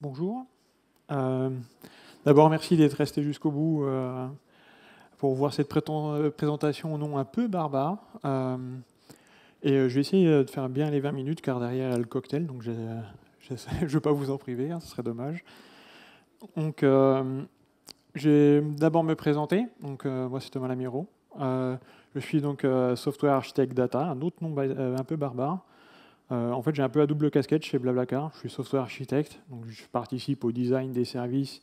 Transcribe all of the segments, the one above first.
Bonjour. Euh, D'abord, merci d'être resté jusqu'au bout pour voir cette présentation au nom un peu barbare. Je vais essayer de faire bien les 20 minutes car derrière il y a le cocktail, donc je ne veux pas vous en priver, hein, ce serait dommage. Donc, je vais d'abord me présenter. Donc, moi, c'est Thomas Lamiro. Je suis donc software architect data, un autre nom un peu barbare. En fait, j'ai un peu la double casquette chez Blablacar. Je suis software architecte, donc je participe au design des services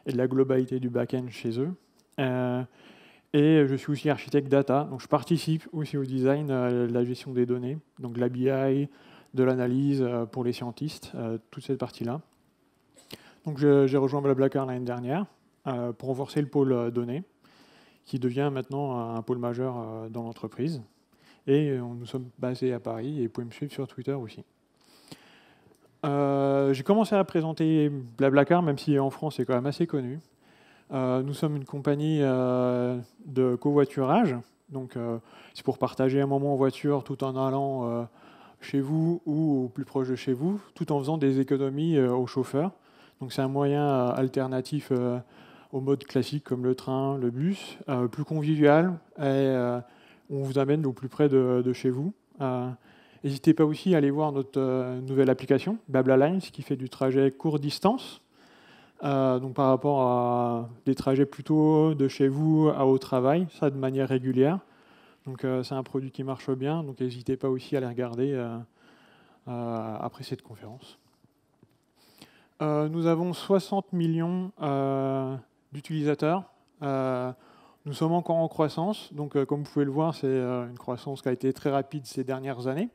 et de la globalité du back-end chez eux. Et je suis aussi architecte data, donc je participe aussi au design de la gestion des données, donc de la BI, de l'analyse pour les scientistes, toute cette partie-là. Donc j'ai rejoint Blablacar l'année dernière pour renforcer le pôle données, qui devient maintenant un pôle majeur dans l'entreprise. Et nous sommes basés à Paris et vous pouvez me suivre sur Twitter aussi. J'ai commencé à présenter Blablacar, même si en France c'est quand même assez connu. Nous sommes une compagnie de covoiturage, donc c'est pour partager un moment en voiture tout en allant chez vous ou au plus proche de chez vous, tout en faisant des économies aux chauffeurs. Donc c'est un moyen alternatif au mode classique comme le train, le bus, plus convivial et on vous amène au plus près de chez vous. N'hésitez pas aussi à aller voir notre nouvelle application, BlablaLines, qui fait du trajet court distance. Donc par rapport à des trajets plutôt de chez vous au travail, ça de manière régulière. Donc c'est un produit qui marche bien, donc n'hésitez pas aussi à les regarder après cette conférence. Nous avons 60 millions d'utilisateurs. Nous sommes encore en croissance, donc comme vous pouvez le voir, c'est une croissance qui a été très rapide ces dernières années,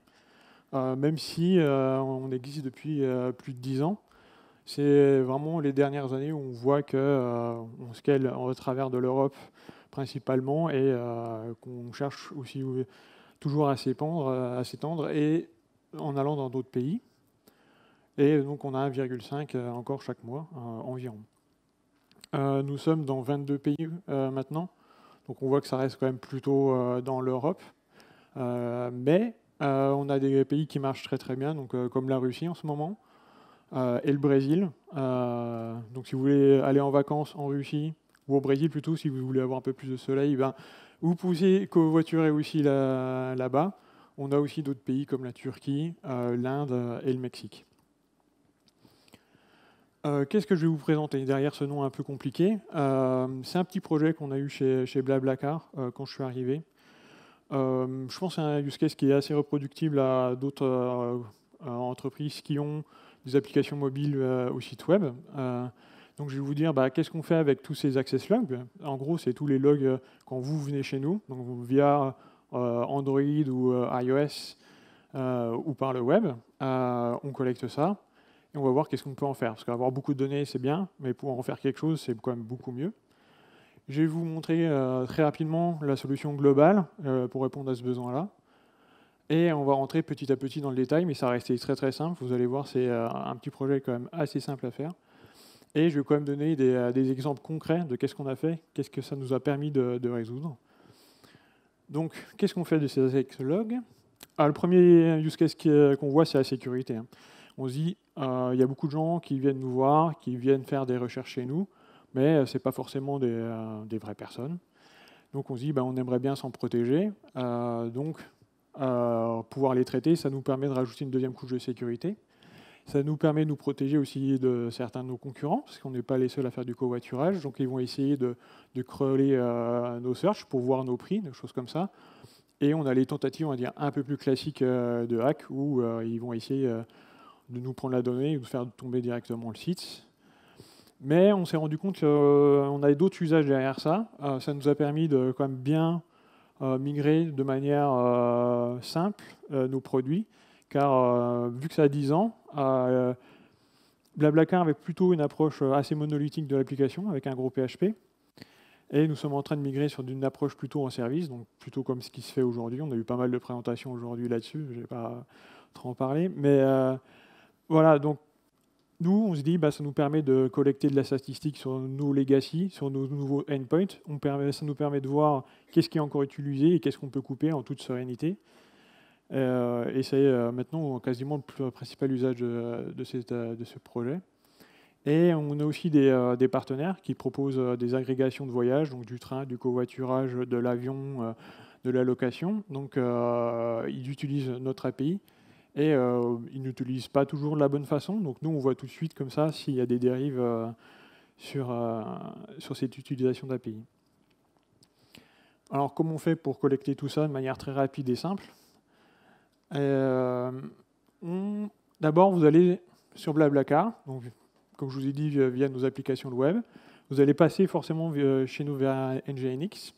même si on existe depuis plus de 10 ans. C'est vraiment les dernières années où on voit qu'on scale au travers de l'Europe principalement et qu'on cherche aussi toujours à s'étendre et en allant dans d'autres pays. Et donc on a 1,5 encore chaque mois environ. Nous sommes dans 22 pays maintenant, donc on voit que ça reste quand même plutôt dans l'Europe. Mais on a des pays qui marchent très très bien, donc, comme la Russie en ce moment. Et le Brésil. Donc si vous voulez aller en vacances en Russie, ou au Brésil plutôt, si vous voulez avoir un peu plus de soleil, ben, vous pouvez covoiturer aussi là-bas. On a aussi d'autres pays comme la Turquie, l'Inde et le Mexique. Qu'est-ce que je vais vous présenter derrière ce nom un peu compliqué? C'est un petit projet qu'on a eu chez Blablacar quand je suis arrivé. Je pense que c'est un use case qui est assez reproductible à d'autres entreprises qui ont des applications mobiles au site web. Donc je vais vous dire qu'est-ce qu'on fait avec tous ces access logs. En gros, c'est tous les logs quand vous venez chez nous, donc via Android ou iOS ou par le web. On collecte ça et on va voir qu'est-ce qu'on peut en faire. Parce qu'avoir beaucoup de données, c'est bien, mais pour en faire quelque chose, c'est quand même beaucoup mieux. Je vais vous montrer très rapidement la solution globale pour répondre à ce besoin-là. Et on va rentrer petit à petit dans le détail, mais ça va rester très très simple. Vous allez voir, c'est un petit projet quand même assez simple à faire. Et je vais quand même donner des exemples concrets de qu'est-ce qu'on a fait, qu'est-ce que ça nous a permis de résoudre. Donc, qu'est-ce qu'on fait de ces access logs? Le premier use case qu'on voit, c'est la sécurité. On se dit, il y a beaucoup de gens qui viennent nous voir, qui viennent faire des recherches chez nous, mais ce n'est pas forcément des vraies personnes. Donc on se dit, on aimerait bien s'en protéger. Pouvoir les traiter, ça nous permet de rajouter une deuxième couche de sécurité. Ça nous permet de nous protéger aussi de certains de nos concurrents, parce qu'on n'est pas les seuls à faire du covoiturage. Donc ils vont essayer de crawler nos searches pour voir nos prix, des choses comme ça. Et on a les tentatives, on va dire, un peu plus classiques de hack, où ils vont essayer de nous prendre la donnée et de faire tomber directement le site. Mais on s'est rendu compte qu'on avait d'autres usages derrière ça. Ça nous a permis de quand même bien migrer de manière simple nos produits, car vu que ça a 10 ans, Blablacar avait plutôt une approche assez monolithique de l'application, avec un gros PHP. Et nous sommes en train de migrer sur une approche plutôt en service, donc plutôt comme ce qui se fait aujourd'hui. On a eu pas mal de présentations aujourd'hui là-dessus, je ne vais pas trop en parler. Mais voilà, donc nous, on se dit, ça nous permet de collecter de la statistique sur nos legacy, sur nos nouveaux endpoints. Ça nous permet de voir qu'est-ce qui est encore utilisé et qu'est-ce qu'on peut couper en toute sérénité. Et c'est maintenant quasiment le principal usage de ce projet. Et on a aussi des partenaires qui proposent des agrégations de voyage, donc du train, du covoiturage, de l'avion, de la location. Donc ils utilisent notre API et ils n'utilisent pas toujours de la bonne façon. Donc nous, on voit tout de suite comme ça s'il y a des dérives sur cette utilisation d'API. Alors comment on fait pour collecter tout ça de manière très rapide et simple? D'abord, vous allez sur Blablacar, donc, comme je vous ai dit, via nos applications de web. Vous allez passer forcément chez nous vers Nginx.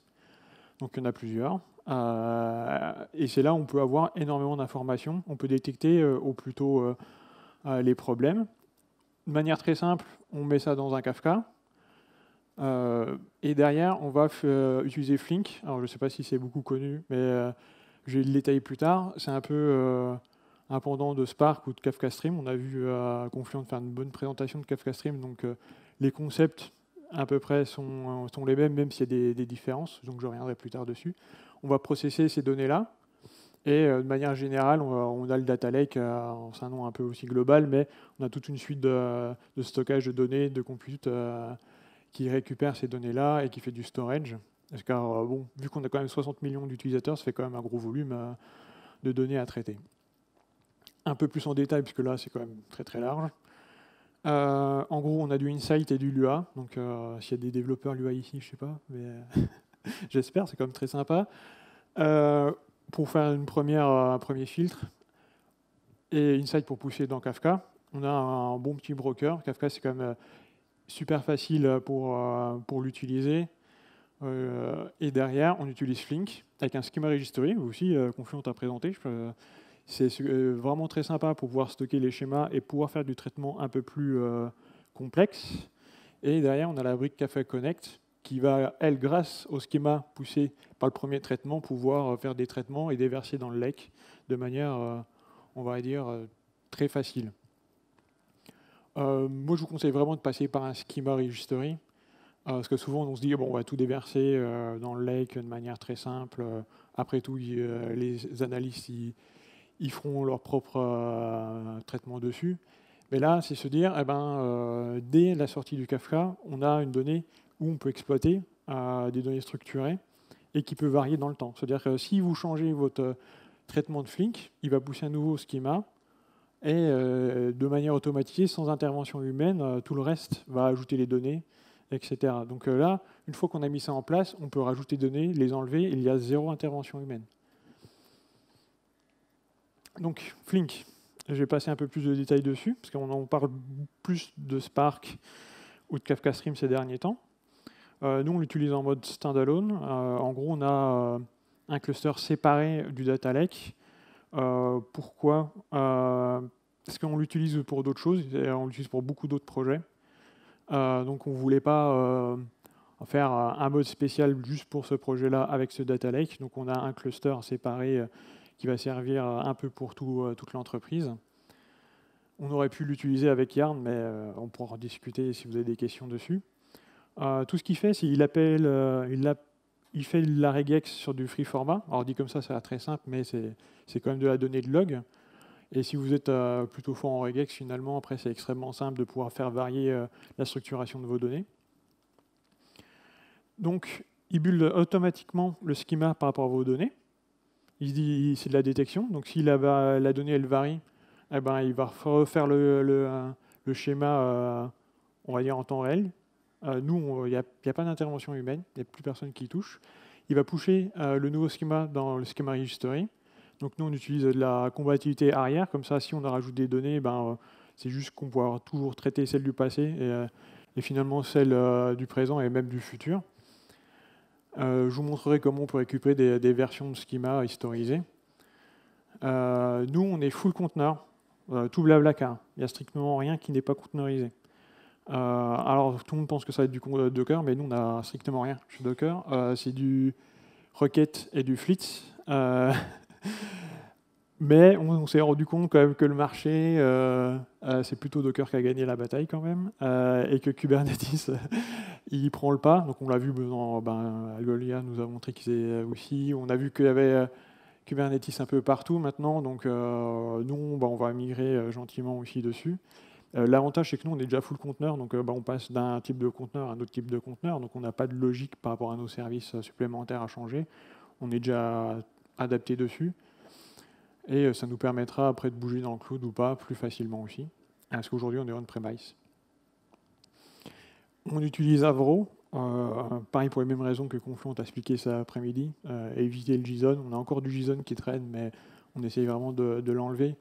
Donc, il y en a plusieurs. Et c'est là où on peut avoir énormément d'informations. On peut détecter au plus tôt les problèmes. De manière très simple, on met ça dans un Kafka. Et derrière, on va utiliser Flink. Alors, je ne sais pas si c'est beaucoup connu, mais je vais le détailler plus tard. C'est un peu un pendant de Spark ou de Kafka Stream. On a vu à Confluent faire une bonne présentation de Kafka Stream. Donc, les concepts, à peu près, sont les mêmes, même s'il y a des différences. Donc, je reviendrai plus tard dessus. On va processer ces données-là. Et de manière générale, on a le data lake, c'est un nom un peu aussi global, mais on a toute une suite de stockage de données, de compute qui récupère ces données-là et qui fait du storage. Parce que, bon, vu qu'on a quand même 60 millions d'utilisateurs, ça fait quand même un gros volume de données à traiter. Un peu plus en détail, puisque là, c'est quand même très très large. En gros, on a du Insight et du Lua. Donc, s'il y a des développeurs Lua ici, je ne sais pas, mais j'espère, c'est quand même très sympa. Pour faire un premier filtre, et Insight pour pousser dans Kafka. On a un bon petit broker. Kafka, c'est quand même super facile pour l'utiliser. Et derrière, on utilise Flink avec un schema registry, aussi Confluent à présenter. C'est vraiment très sympa pour pouvoir stocker les schémas et pouvoir faire du traitement un peu plus complexe. Et derrière, on a la brique Kafka Connect qui va, elle, grâce au schéma poussé par le premier traitement, pouvoir faire des traitements et déverser dans le lake de manière, on va dire, très facile. Moi, je vous conseille vraiment de passer par un schema registry, parce que souvent, on se dit, bon, on va tout déverser dans le lake de manière très simple. Après tout, les analystes, ils feront leur propre traitement dessus. Mais là, c'est se dire, dès la sortie du Kafka, on a une donnée où on peut exploiter des données structurées et qui peut varier dans le temps. C'est-à-dire que si vous changez votre traitement de Flink, il va pousser un nouveau schéma et de manière automatisée, sans intervention humaine, tout le reste va ajouter les données, etc. Donc là, une fois qu'on a mis ça en place, on peut rajouter des données, les enlever, et il y a zéro intervention humaine. Donc, Flink, je vais passer un peu plus de détails dessus, parce qu'on en parle plus de Spark ou de Kafka Stream ces derniers temps. Nous, on l'utilise en mode standalone. En gros, on a un cluster séparé du data lake. Pourquoi Parce qu'on l'utilise pour d'autres choses, on l'utilise pour beaucoup d'autres projets. Donc, on ne voulait pas faire un mode spécial juste pour ce projet-là avec ce data lake. Donc, on a un cluster séparé qui va servir un peu pour toute l'entreprise. On aurait pu l'utiliser avec Yarn, mais on pourra en discuter si vous avez des questions dessus. Tout ce qu'il fait, c'est qu'il il fait la regex sur du free format. Alors dit comme ça va très simple, mais c'est quand même de la donnée de log. Et si vous êtes plutôt fort en regex, finalement, après c'est extrêmement simple de pouvoir faire varier la structuration de vos données. Donc, il build automatiquement le schema par rapport à vos données. Il se dit c'est de la détection. Donc si la donnée elle varie, il va refaire le schéma, on va dire en temps réel. Nous, il n'y a pas d'intervention humaine, il n'y a plus personne qui y touche. Il va pusher le nouveau schéma dans le schema registry. Donc nous, on utilise de la compatibilité arrière. Comme ça, si on rajoute des données, c'est juste qu'on pourra toujours traiter celles du passé et finalement celles du présent et même du futur. Je vous montrerai comment on peut récupérer des versions de schema historisées. Nous, on est full conteneur, tout Blablacar. Il n'y a strictement rien qui n'est pas conteneurisé. Alors, tout le monde pense que ça va être du Docker, mais nous, on n'a strictement rien chez Docker. C'est du Requête et du Fleet. Mais on s'est rendu compte quand même que le marché, c'est plutôt Docker qui a gagné la bataille quand même, et que Kubernetes, il prend le pas. Donc on l'a vu dans Algolia nous a montré qu'ils étaient aussi. On a vu qu'il y avait Kubernetes un peu partout maintenant. Donc nous, on va migrer gentiment aussi dessus. L'avantage, c'est que nous, on est déjà full conteneur, donc on passe d'un type de conteneur à un autre type de conteneur, donc on n'a pas de logique par rapport à nos services supplémentaires à changer. On est déjà adapté dessus. Et ça nous permettra après de bouger dans le cloud ou pas plus facilement aussi. Parce qu'aujourd'hui, on est on-premise. On utilise Avro, pareil pour les mêmes raisons que Confluent a expliqué cet après-midi, éviter le JSON. On a encore du JSON qui traîne, mais on essaye vraiment de l'enlever.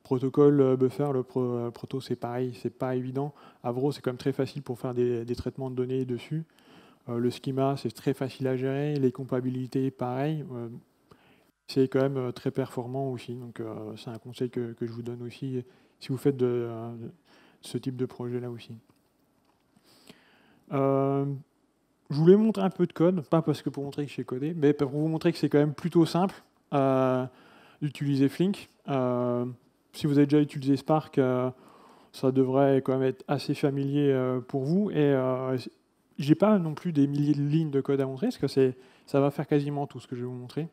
Protocole buffer, le proto c'est pareil, c'est pas évident. Avro c'est quand même très facile pour faire des traitements de données dessus. Le schema c'est très facile à gérer, les compatibilités pareil. C'est quand même très performant aussi, donc c'est un conseil que je vous donne aussi si vous faites de ce type de projet là aussi. Je voulais montrer un peu de code, pas parce que pour montrer que je sais coder, mais pour vous montrer que c'est quand même plutôt simple d'utiliser Flink. Si vous avez déjà utilisé Spark, ça devrait quand même être assez familier pour vous. Et j'ai pas non plus des milliers de lignes de code à montrer, parce que ça va faire quasiment tout ce que je vais vous montrer.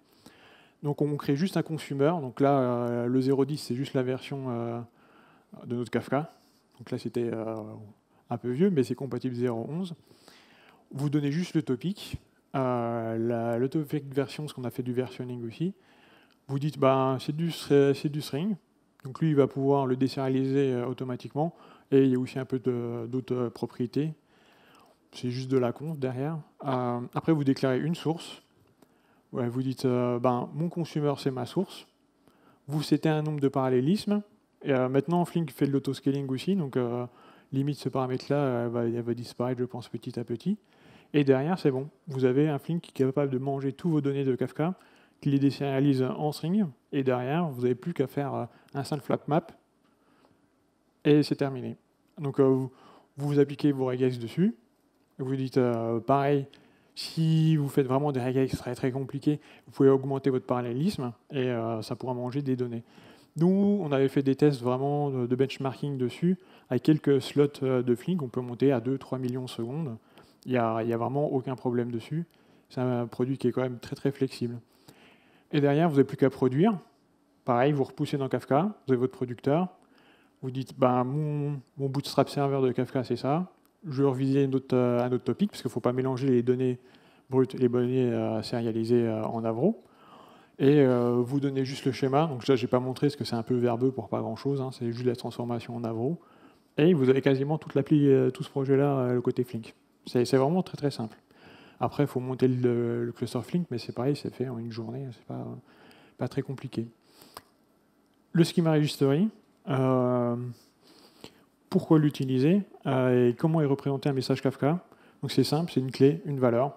Donc on crée juste un consumer. Donc là, le 0.10, c'est juste la version de notre Kafka. Donc là, c'était un peu vieux, mais c'est compatible 0.11. Vous donnez juste le topic, le topic version, ce qu'on a fait du versionning aussi. Vous dites, c'est du string. Donc lui, il va pouvoir le désérialiser automatiquement. Et il y a aussi un peu d'autres propriétés. C'est juste de la conf derrière. Après, vous déclarez une source. Ouais, vous dites, mon consumer, c'est ma source. Vous setez un nombre de parallélismes. Et maintenant, Flink fait de l'autoscaling aussi. Donc, limite, ce paramètre-là, elle va disparaître, je pense, petit à petit. Et derrière, c'est bon. Vous avez un Flink qui est capable de manger tous vos données de Kafka, qui les désérialise en string. Et derrière, vous n'avez plus qu'à faire un simple flat map. Et c'est terminé. Donc, vous appliquez vos regex dessus. Vous dites, pareil, si vous faites vraiment des regex très très compliqués, vous pouvez augmenter votre parallélisme et ça pourra manger des données. Nous, on avait fait des tests vraiment de benchmarking dessus, avec quelques slots de Flink, on peut monter à 2-3 millions de secondes. Il n'y a vraiment aucun problème dessus. C'est un produit qui est quand même très très flexible. Et derrière, vous n'avez plus qu'à produire. Pareil, vous repoussez dans Kafka, vous avez votre producteur. Vous dites, mon bootstrap serveur de Kafka, c'est ça. Je vais reviser un autre topic, parce qu'il ne faut pas mélanger les données brutes et les données sérialisées en Avro. Et vous donnez juste le schéma. Donc là, je n'ai pas montré, parce que c'est un peu verbeux pour pas grand-chose. Hein, c'est juste la transformation en Avro. Et vous avez quasiment toute l'appli, tout ce projet-là, le côté Flink. C'est vraiment très très simple. Après, il faut monter le cluster Flink, mais c'est pareil, c'est fait en une journée. C'est pas très compliqué. Le schema registry. Pourquoi l'utiliser et comment est représenté un message Kafka. Donc c'est simple, c'est une clé, une valeur.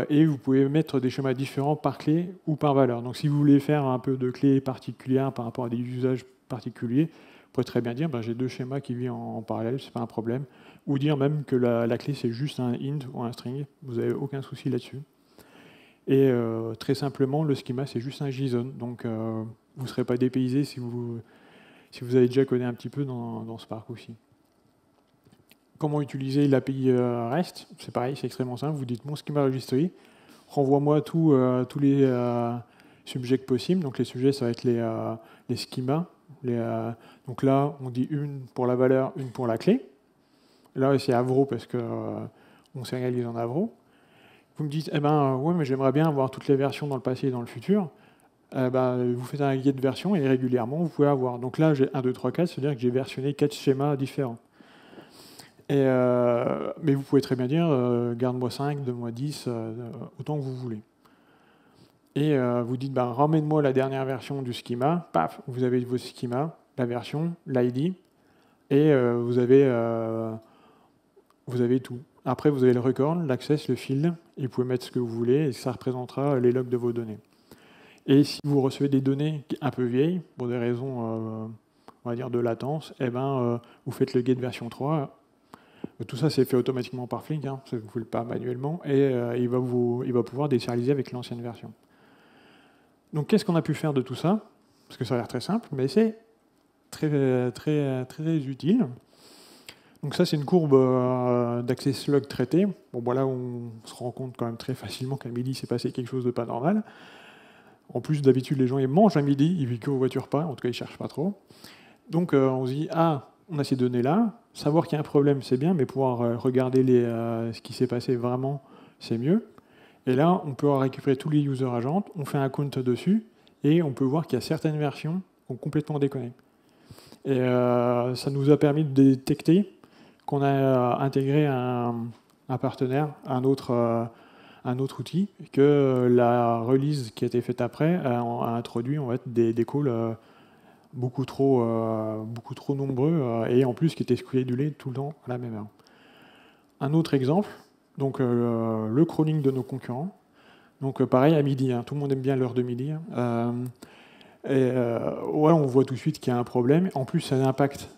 Et vous pouvez mettre des schémas différents par clé ou par valeur. Donc si vous voulez faire un peu de clés particulières par rapport à des usages particuliers, vous pouvez très bien dire j'ai deux schémas qui vivent en parallèle, c'est pas un problème. Ou dire même que la clé c'est juste un int ou un string, vous n'avez aucun souci là-dessus. Et très simplement, le schema c'est juste un JSON. Donc vous ne serez pas dépaysé si vous avez déjà codé un petit peu dans Spark aussi. Comment utiliser l'API REST? C'est pareil, c'est extrêmement simple. Vous dites mon schema registry, renvoie-moi tous les subjects possibles. Donc les sujets, ça va être les schemas. Donc là, on dit une pour la valeur, une pour la clé. Là, c'est Avro parce qu'on sérialise en Avro. Vous me dites, ouais, mais j'aimerais bien avoir toutes les versions dans le passé et dans le futur. Vous faites un get de version et régulièrement, vous pouvez avoir. Donc là, j'ai 1, 2, 3, 4, c'est-à-dire que j'ai versionné 4 schémas différents. Mais vous pouvez très bien dire, garde-moi 5, donne-moi 10, autant que vous voulez. Et vous dites, ramène-moi la dernière version du schema. Paf, vous avez vos schemas, la version, l'ID, et vous avez tout. Après, vous avez le record, l'access, le field, et vous pouvez mettre ce que vous voulez, et ça représentera les logs de vos données. Et si vous recevez des données un peu vieilles, pour des raisons, on va dire, de latence, vous faites le get version 3. Tout ça, c'est fait automatiquement par Flink, hein, vous ne pouvez pas manuellement, et il va pouvoir désérialiser avec l'ancienne version. Donc, qu'est-ce qu'on a pu faire de tout ça? Parce que ça a l'air très simple, mais c'est très, très, très utile. Donc ça, c'est une courbe d'access log traité. Bon, voilà, on se rend compte quand même très facilement qu'à midi, c'est passé quelque chose de pas normal. En plus, d'habitude, les gens ils mangent à midi, ils ne voiturent pas, en tout cas, ils ne cherchent pas trop. Donc, on se dit, on a ces données-là. Savoir qu'il y a un problème, c'est bien, mais pouvoir regarder ce qui s'est passé vraiment, c'est mieux. Et là, on peut récupérer tous les user agents, on fait un count dessus, et on peut voir qu'il y a certaines versions qui ont complètement déconné. Et ça nous a permis de détecter qu'on a intégré un partenaire, un autre outil, que la release qui a été faite après a introduit en fait, des calls beaucoup trop nombreux et en plus qui étaient schedulés tout le temps à la même heure. Un autre exemple, donc le crawling de nos concurrents. Donc pareil à midi, hein, tout le monde aime bien l'heure de midi. Ouais, on voit tout de suite qu'il y a un problème. En plus, ça impacte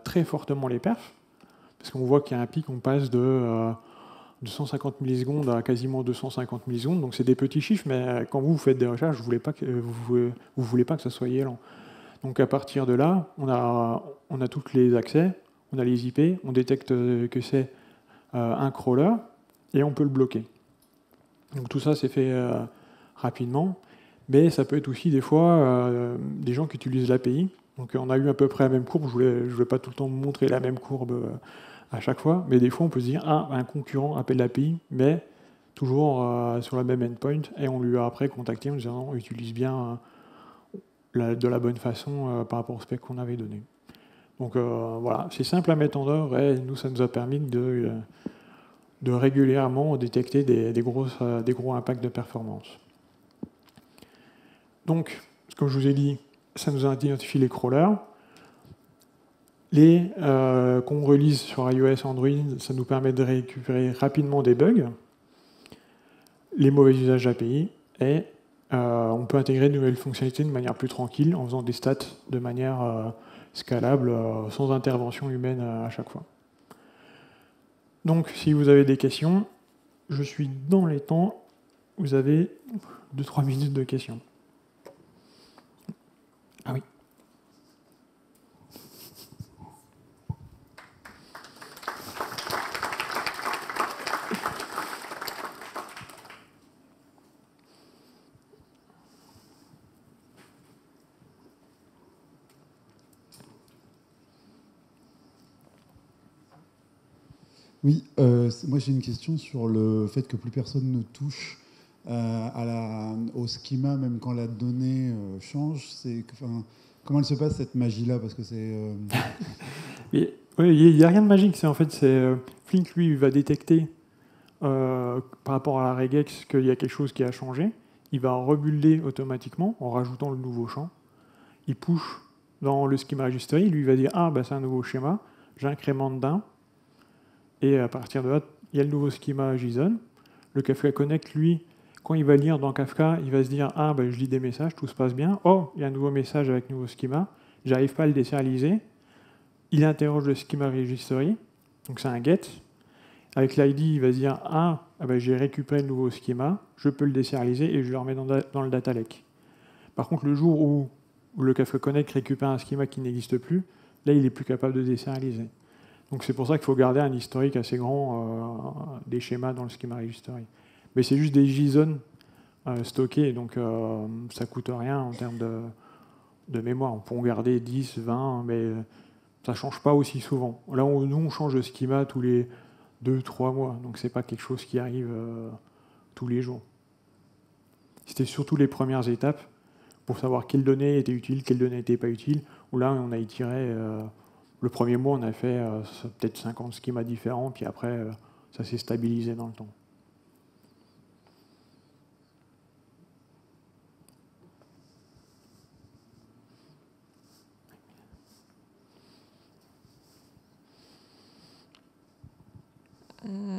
très fortement les perfs, parce qu'on voit qu'il y a un pic, on passe de 150 millisecondes à quasiment 250 millisecondes. Donc c'est des petits chiffres, mais quand vous faites des recherches, vous voulez pas que ça soit lent. Donc à partir de là, on a tous les accès, on a les IP, on détecte que c'est un crawler et on peut le bloquer. Donc tout ça c'est fait rapidement, mais ça peut être aussi des fois des gens qui utilisent l'API. Donc on a eu à peu près la même courbe, je ne vais pas tout le temps montrer la même courbe à chaque fois, mais des fois on peut se dire un concurrent appelle l'API, mais toujours sur la même endpoint, et on lui a après contacté en disant on utilise bien de la bonne façon par rapport au spec qu'on avait donné. Donc voilà, c'est simple à mettre en œuvre et nous, ça nous a permis de régulièrement détecter des gros impacts de performance. Donc, comme je vous ai dit, ça nous a identifié les crawlers. Qu'on release sur iOS, Android, ça nous permet de récupérer rapidement des bugs, les mauvais usages d'API, et on peut intégrer de nouvelles fonctionnalités de manière plus tranquille en faisant des stats de manière scalable, sans intervention humaine à chaque fois. Donc, si vous avez des questions, je suis dans les temps. Vous avez 2-3 minutes de questions. Ah oui. Oui, moi j'ai une question sur le fait que plus personne ne touche au schema, même quand la donnée change. Comment elle se passe cette magie-là? Parce que c'est. Oui, il n'y a rien de magique. En fait, Flink, lui, il va détecter par rapport à la regex qu'il y a quelque chose qui a changé. Il va rebuilder automatiquement en rajoutant le nouveau champ. Il push dans le schema registry. Lui, il va dire ah, bah, c'est un nouveau schéma. J'incrémente d'un. Et à partir de là, il y a le nouveau schema JSON. Le Kafka Connect, lui, quand il va lire dans Kafka, il va se dire ah, bah, je lis des messages, tout se passe bien. Oh, il y a un nouveau message avec nouveau schema. J'arrive pas à le désérialiser. Il interroge le schema registry. Donc c'est un get. Avec l'ID, il va se dire ah, bah, j'ai récupéré le nouveau schema, je peux le désérialiser et je le remets dans le data lake. Par contre, le jour où le Kafka Connect récupère un schema qui n'existe plus, là, il n'est plus capable de désérialiser. Donc c'est pour ça qu'il faut garder un historique assez grand des schémas dans le schema registry. Mais c'est juste des JSON stockés, donc ça ne coûte rien en termes de mémoire. On peut en garder 10, 20, mais ça ne change pas aussi souvent. Là, nous, on change de schema tous les 2-3 mois, donc ce n'est pas quelque chose qui arrive tous les jours. C'était surtout les premières étapes pour savoir quelles données étaient utiles, quelles données n'étaient pas utiles, où là, on a étiré... le premier mois, on a fait peut-être 50 schémas différents, puis après, ça s'est stabilisé dans le temps.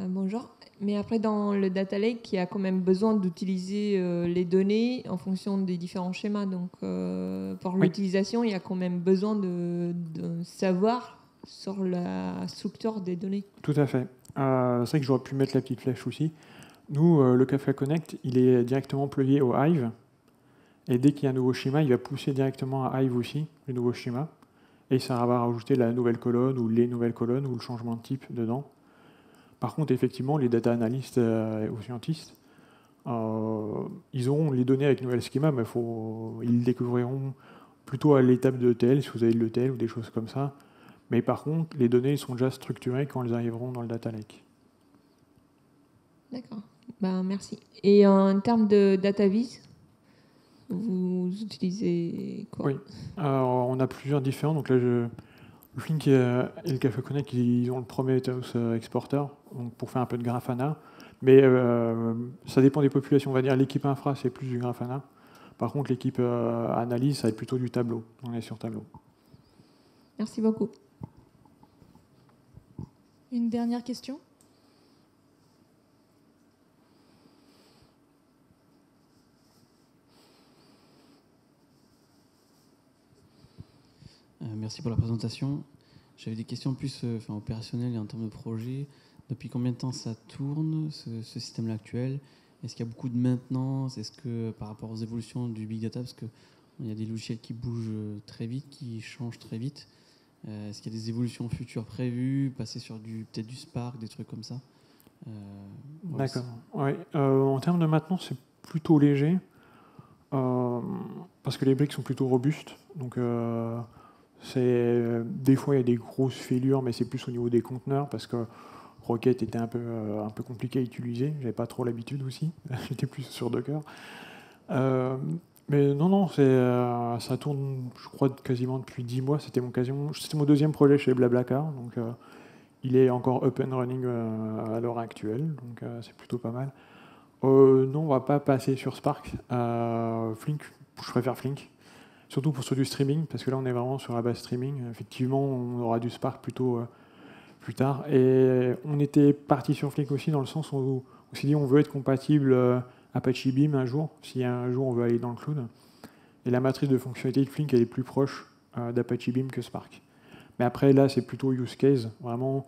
Bonjour. Mais après, dans le data lake, il y a quand même besoin d'utiliser les données en fonction des différents schémas. Donc, pour l'utilisation, il y a quand même besoin de savoir sur la structure des données. Tout à fait. C'est vrai que j'aurais pu mettre la petite flèche aussi. Nous, le Kafka Connect, il est directement plugué au Hive. Et dès qu'il y a un nouveau schéma, il va pousser directement à Hive aussi, le nouveau schéma. Et ça va rajouter la nouvelle colonne ou les nouvelles colonnes ou le changement de type dedans. Par contre, effectivement, les data analystes ou scientistes, ils auront les données avec nouvelle schéma, mais ils le découvriront plutôt à l'étape de ETL, si vous avez de l'ETL ou des choses comme ça. Mais par contre, les données sont déjà structurées quand elles arriveront dans le data lake. D'accord. Ben, merci. Et en termes de data vis, vous utilisez quoi? Oui. Alors, on a plusieurs différents. Donc là, Flink et le Café Connect, ils ont le Prometheus Exporter, donc pour faire un peu de Grafana. Mais ça dépend des populations. On va dire l'équipe infra, c'est plus du Grafana. Par contre, l'équipe analyse, ça va être plutôt du Tableau. On est sur Tableau. Merci beaucoup. Une dernière question? Merci pour la présentation. J'avais des questions plus opérationnelles et en termes de projet. Depuis combien de temps ça tourne, ce système-là actuel? Est-ce qu'il y a beaucoup de maintenance? Est-ce que par rapport aux évolutions du big data, parce qu'il y a des logiciels qui bougent très vite, qui changent très vite, est-ce qu'il y a des évolutions futures prévues, passer sur peut-être du Spark, des trucs comme ça? D'accord. Ouais. En termes de maintenance, c'est plutôt léger, parce que les briques sont plutôt robustes. Donc, des fois, il y a des grosses fêlures, mais c'est plus au niveau des conteneurs, parce que Rocket était un peu compliqué à utiliser. J'avais pas trop l'habitude aussi. J'étais plus sur Docker. Mais non, ça tourne, je crois, quasiment depuis 10 mois. C'était mon deuxième projet chez BlaBlaCar. Donc, il est encore up and running à l'heure actuelle. Donc, c'est plutôt pas mal. Non, on va pas passer sur Spark. Flink, je préfère Flink. Surtout pour sur du streaming, parce que là, on est vraiment sur la base streaming. Effectivement, on aura du Spark plutôt plus tard. Et on était parti sur Flink aussi dans le sens où on s'est dit on veut être compatible Apache Beam un jour, si un jour on veut aller dans le cloud. Et la matrice de fonctionnalité de Flink, elle est plus proche d'Apache Beam que Spark. Mais après, là, c'est plutôt use case. Vraiment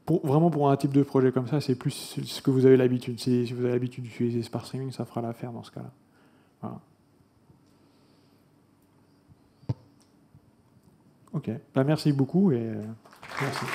pour un type de projet comme ça, c'est plus ce que vous avez l'habitude. Si vous avez l'habitude d'utiliser Spark Streaming, ça fera l'affaire dans ce cas-là. Voilà. Ok. Merci beaucoup et merci.